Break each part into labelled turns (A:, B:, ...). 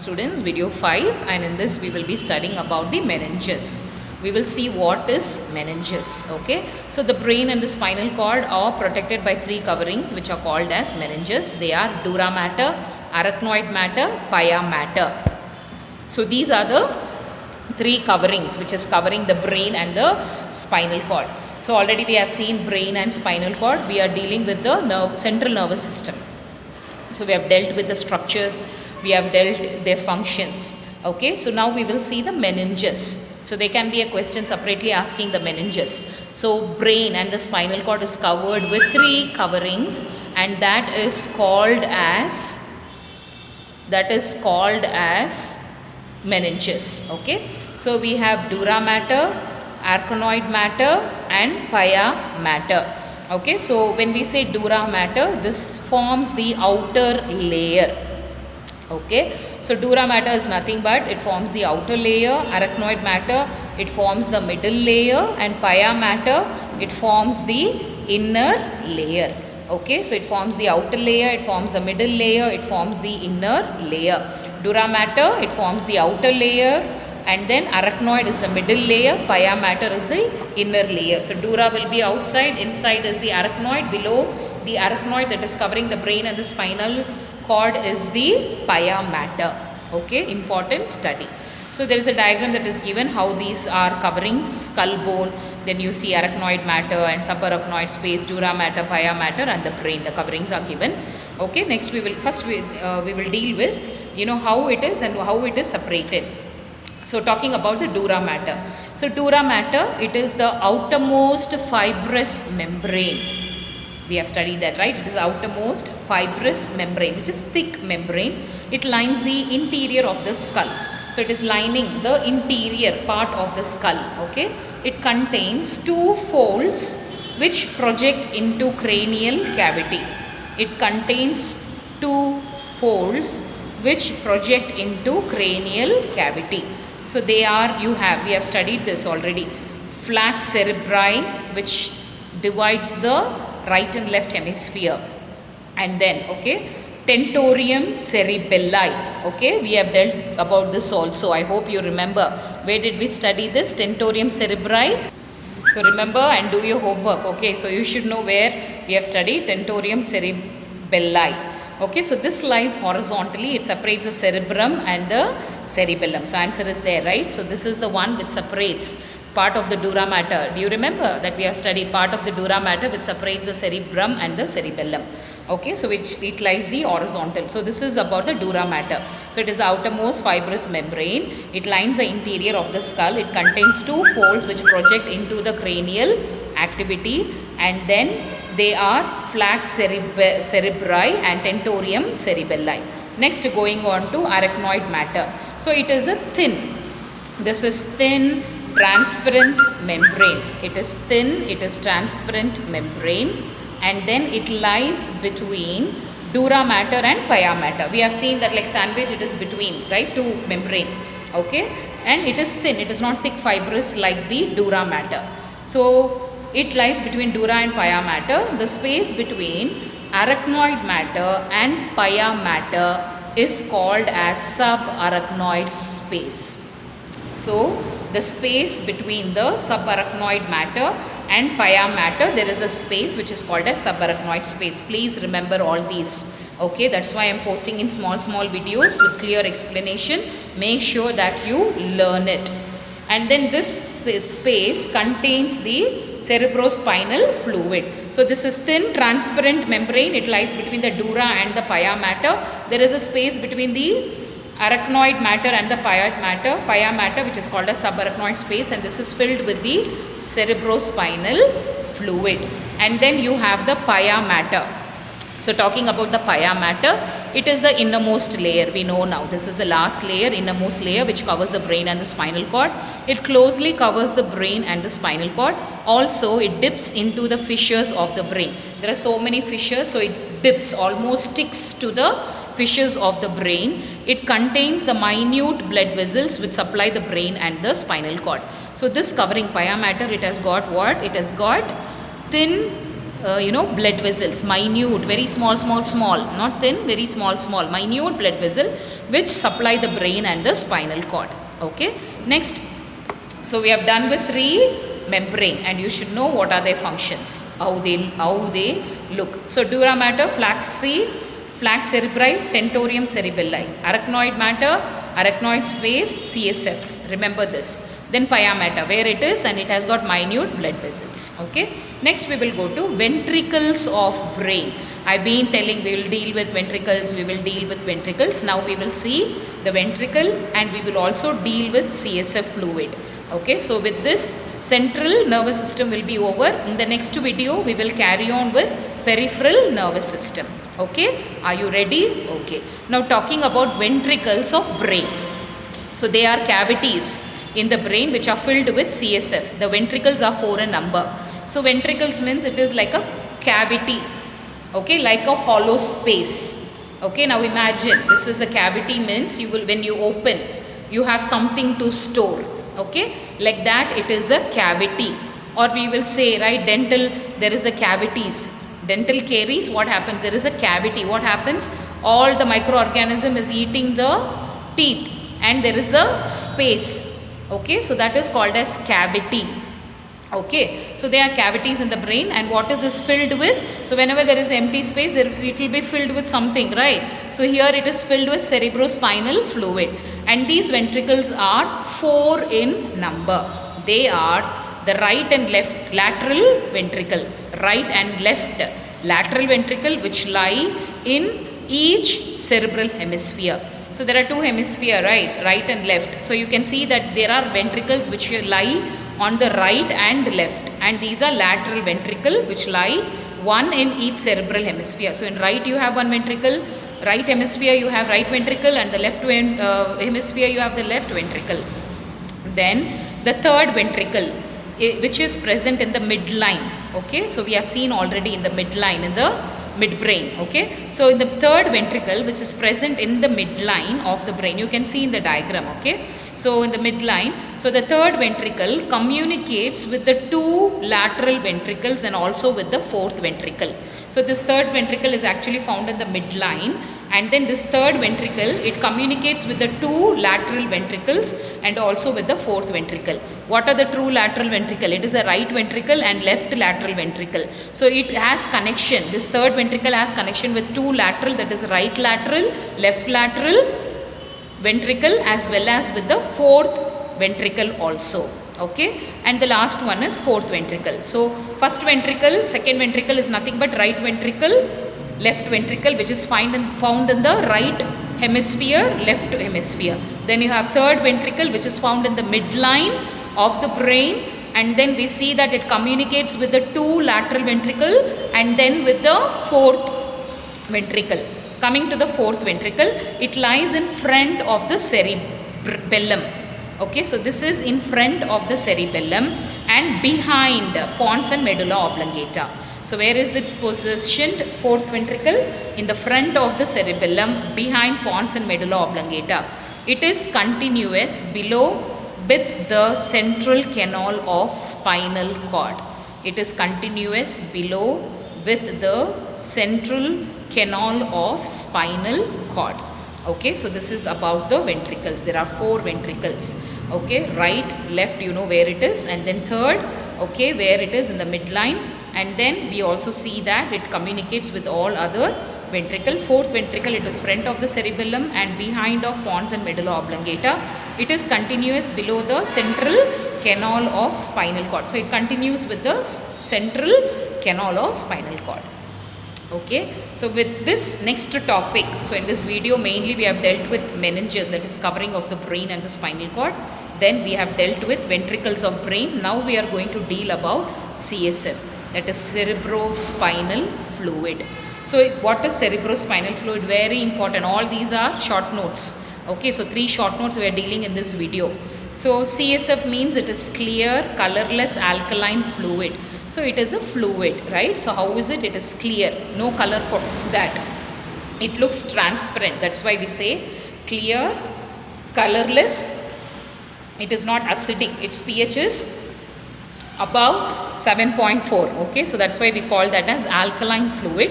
A: students, video 5, and in this we will be studying about the meninges. We will see what is meninges. Okay, so the brain and the spinal cord are protected by three coverings which are called as meninges. They are dura mater, arachnoid matter, pia mater. So these are the three coverings which is covering the brain and the spinal cord. So already we have seen brain and spinal cord. We are dealing with the central nervous system. So we have dealt with the structures, we have dealt their functions. Okay, so now we will see the meninges. So there can be a question separately asking the meninges. So brain and the spinal cord is covered with three coverings, and that is called as meninges. Okay, so we have dura mater, arachnoid matter and pia mater. Okay, so when we say dura mater, this forms the outer layer. Okay, so dura mater is nothing but it forms the outer layer, arachnoid matter it forms the middle layer, and pia matter it forms the inner layer. Okay, so it forms the outer layer, it forms the middle layer, it forms the inner layer. Dura mater it forms the outer layer, and then arachnoid is the middle layer, pia mater is the inner layer. So dura will be outside, inside is the arachnoid, below the arachnoid that is covering the brain and the spinal cord is the pia mater. Okay, important study. So there is a diagram that is given how these are covering skull bone, then you see arachnoid matter and subarachnoid space, dura mater, pia mater and the brain. The coverings are given. Okay, next we will deal with how it is and how it is separated. So talking about the dura mater. So dura mater, it is the outermost fibrous membrane. We have studied that, right? It is outermost fibrous membrane, which is thick membrane. It lines the interior of the skull. So it is lining the interior part of the skull. Okay, it contains two folds which project into cranial cavity. It contains two folds which project into cranial cavity. So they are, we have studied this already. Flat cerebri which divides the right and left hemisphere, and then tentorium cerebelli. Okay, we have dealt about this also. I hope you remember. Where did we study this? Tentorium cerebri. So remember and do your homework. Okay, so you should know where we have studied tentorium cerebelli. Okay, so this lies horizontally. It separates the cerebrum and the cerebellum. So answer is there, right? So this is the one which separates part of the dura mater. Do you remember that we have studied part of the dura mater which separates the cerebrum and the cerebellum? Okay, so it lies the horizontal. So this is about the dura mater. So it is the outermost fibrous membrane. It lines the interior of the skull. It contains two folds which project into the cranial activity, and then they are flat cerebri and tentorium cerebelli. Next, going on to arachnoid matter. So it is a this is thin, transparent membrane. It is thin, it is transparent membrane, and then it lies between dura mater and pia mater. We have seen that like sandwich, it is between, right, two membrane. Okay, and it is thin, it is not thick fibrous like the dura mater. So it lies between dura and pia mater. The space between arachnoid matter and pia mater is called as subarachnoid space. So the space between the subarachnoid matter and pia mater, there is a space which is called as subarachnoid space. Please remember all these. Okay, that's why I am posting in small videos with clear explanation. Make sure that you learn it. And then this space contains the cerebrospinal fluid. So this is thin, transparent membrane. It lies between the dura and the pia mater. There is a space between the arachnoid matter and the pia mater, which is called a subarachnoid space, and this is filled with the cerebrospinal fluid. And then you have the pia mater. So talking about the pia mater, it is the innermost layer. We know now this is the last layer, innermost layer, which covers the brain and the spinal cord. It closely covers the brain and the spinal cord. Also, it dips into the fissures of the brain. There are so many fissures, so it dips, almost sticks to the fissures of the brain. It contains the minute blood vessels which supply the brain and the spinal cord. So this covering pia mater, it has got what? It has got thin, blood vessels, minute, very small, not thin, very small, minute blood vessel which supply the brain and the spinal cord. Okay, next, so we have done with 3 membrane, and you should know what are their functions, how they look. So dura mater, flax cerebri, tentorium cerebelli. Arachnoid matter, arachnoid space, CSF. Remember this. Then pia mater, where it is, and it has got minute blood vessels. Okay. Next we will go to ventricles of brain. I've been telling we will deal with ventricles, Now we will see the ventricle, and we will also deal with CSF fluid. Okay, so with this, central nervous system will be over. In the next video we will carry on with peripheral nervous system. Okay, are you ready? Okay, now talking about ventricles of brain. So they are cavities in the brain which are filled with CSF. The ventricles are 4 in number. So ventricles means it is like a cavity, okay, like a hollow space. Okay, now imagine this is a cavity, means you will, when you open, you have something to store. Okay, like that it is a cavity. Or we will say, right, dental, there is a cavities. Dental caries, what happens? There is a cavity. What happens? All the microorganism is eating the teeth, and there is a space. Okay, so that is called as cavity. Okay, so there are cavities in the brain, and what is this filled with? So whenever there is empty space, it will be filled with something, right? So here it is filled with cerebrospinal fluid, and these ventricles are 4 in number. They are the right and left lateral ventricle, which lie in each cerebral hemisphere. So there are 2 hemisphere, right and left. So you can see that there are ventricles which lie on the right and left, and these are lateral ventricle which lie one in each cerebral hemisphere. So in right you have one ventricle, right hemisphere you have right ventricle, and the left hemisphere you have the left ventricle. Then the third ventricle, which is present in the midline. Okay, so we have seen already in the midline, in the midbrain. Okay, so in the third ventricle, which is present in the midline of the brain, you can see in the diagram. Okay, so in the midline, so the third ventricle communicates with the 2 lateral ventricles and also with the 4th ventricle. So this third ventricle is actually found in the midline, and then this third ventricle, it communicates with the 2 lateral ventricles and also with the 4th ventricle. What are the true lateral ventricle? It is a right ventricle and left lateral ventricle. So it has connection. This third ventricle has connection with 2 lateral, that is right lateral, left lateral ventricle, as well as with the 4th ventricle also. Okay, and the last one is 4th ventricle. So first ventricle, second ventricle is nothing but right ventricle, left ventricle, which is found in the right hemisphere, left hemisphere. Then you have third ventricle, which is found in the midline of the brain, and then we see that it communicates with the 2 lateral ventricle and then with the 4th ventricle. Coming to the 4th ventricle, it lies in front of the cerebellum. Okay, so this is in front of the cerebellum and behind pons and medulla oblongata. So where is it positioned? 4th ventricle in the front of the cerebellum, behind pons and medulla oblongata. It is continuous below with the central canal of spinal cord. It is continuous below with the central canal of spinal cord. Okay, so this is about the ventricles. There are 4 ventricles. Okay, right, left, you know where it is, and then third, okay, where it is in the midline, and then we also see that it communicates with all other ventricle. 4th ventricle, it is front of the cerebellum and behind of pons and medulla oblongata. It is continuous below the central canal of spinal cord. So it continues with the central canal of spinal cord. Okay, so with this next topic, so in this video mainly we have dealt with meninges, that is covering of the brain and the spinal cord. Then we have dealt with ventricles of brain. Now we are going to deal about CSF, that is cerebrospinal fluid. So what is cerebrospinal fluid? Very important. All these are short notes. Okay, so 3 short notes we are dealing in this video. So CSF means it is clear, colorless alkaline fluid. So it is a fluid, right? So how is it? It is clear, no color for that. It looks transparent. That's why we say clear, colorless. It is not acidic. Its pH is above 7.4. Okay, so that's why we call that as alkaline fluid.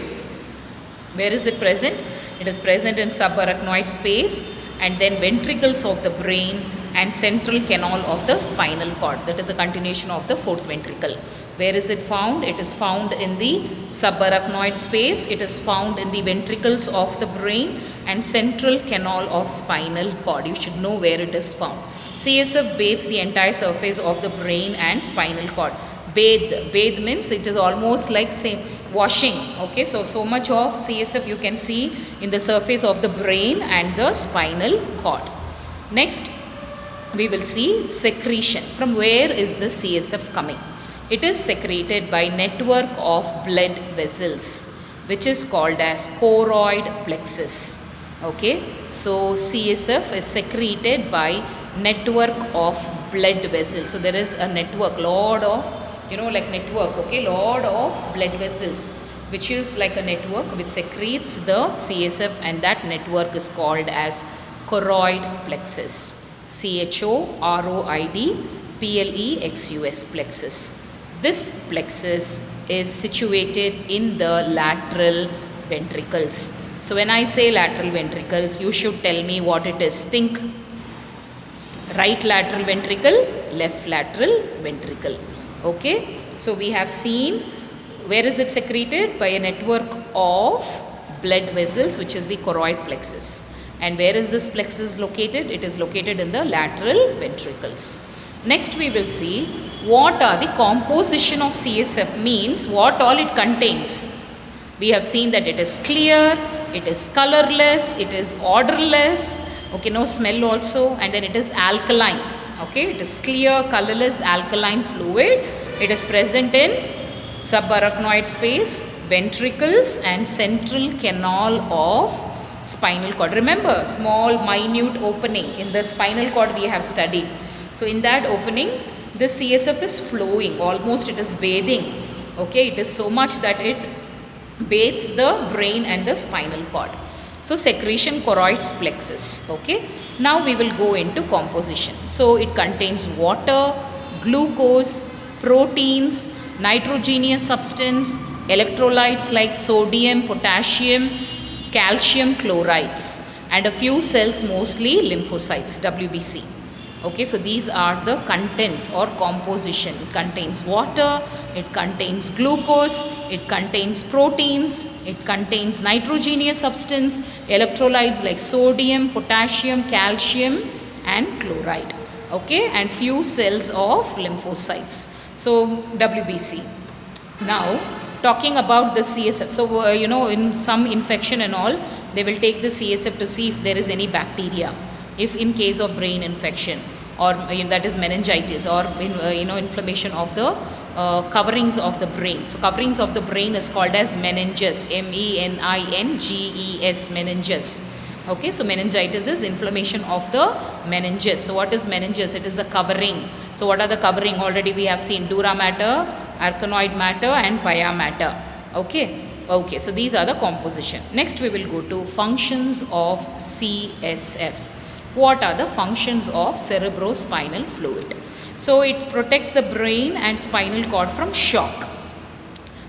A: Where is it present? It is present in subarachnoid space and then ventricles of the brain and central canal of the spinal cord. That is a continuation of the fourth ventricle. Where is it found? It is found in the subarachnoid space. It is found in the ventricles of the brain and central canal of spinal cord. You should know where it is found. CSF bathes the entire surface of the brain and spinal cord. Bathe means it is almost like same washing. Okay, so much of CSF you can see in the surface of the brain and the spinal cord. Next, we will see secretion. From where is the CSF coming? It is secreted by network of blood vessels, which is called as choroid plexus. Okay, so CSF is secreted by network of blood vessels. So there is a network, lot of, like network, okay, lot of blood vessels, which is like a network which secretes the CSF, and that network is called as choroid plexus. CHOROID PLEXUS plexus. This plexus is situated in the lateral ventricles. So when I say lateral ventricles, you should tell me what it is. Think right lateral ventricle, left lateral ventricle. Okay, so we have seen where is it secreted? By a network of blood vessels, which is the choroid plexus. And where is this plexus located? It is located in the lateral ventricles. Next, we will see what are the composition of CSF, means what all it contains. We have seen that it is clear, it is colorless, it is odorless, okay, no smell also, and then it is alkaline. Okay, it is clear, colorless, alkaline fluid. It is present in subarachnoid space, ventricles and central canal of spinal cord. Remember, small minute opening in the spinal cord we have studied. So in that opening, the CSF is flowing, almost it is bathing. Okay, it is so much that it bathes the brain and the spinal cord. So secretion choroid plexus. Okay, now we will go into composition. So it contains water, glucose, proteins, nitrogenous substance, electrolytes like sodium, potassium, calcium chlorides, and a few cells, mostly lymphocytes, WBC. Okay, so these are the contents or composition. It contains water, it contains glucose, it contains proteins, it contains nitrogenous substance, electrolytes like sodium, potassium, calcium and chloride. Okay, and few cells of lymphocytes. So WBC. Now talking about the CSF. So in some infection and all, they will take the CSF to see if there is any bacteria. If in case of brain infection, or that is meningitis, or inflammation of the coverings of the brain. So coverings of the brain is called as meninges, MENINGES, meninges. Okay, so meningitis is inflammation of the meninges. So what is meninges? It is the covering. So what are the covering? Already we have seen dura mater, arachnoid matter and pia matter. Okay, so these are the composition. Next we will go to functions of CSF. What are the functions of cerebrospinal fluid? So it protects the brain and spinal cord from shock.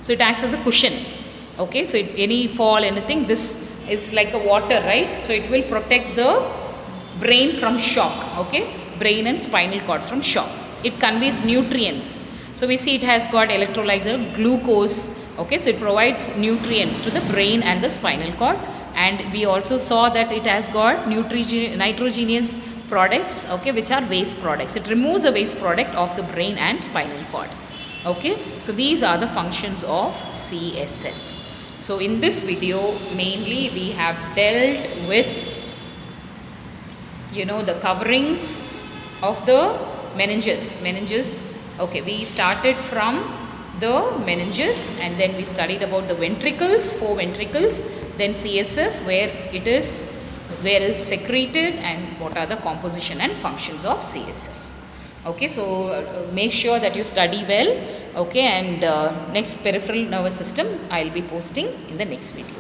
A: So it acts as a cushion. Okay, so any fall, anything, this is like a water, right? So it will protect the brain from shock. Okay, brain and spinal cord from shock. It conveys nutrients. So we see it has got electrolytes of glucose. Okay, so it provides nutrients to the brain and the spinal cord. And we also saw that it has got nitrogenous products, okay, which are waste products. It removes the waste product of the brain and spinal cord. Okay, so these are the functions of CSF. So in this video, mainly we have dealt with the coverings of the meninges. Okay, we started from the meninges, and then we studied about the ventricles, 4 ventricles, then CSF, where is secreted, and what are the composition and functions of CSF. Okay, so make sure that you study well. Okay, and next peripheral nervous system I will be posting in the next video.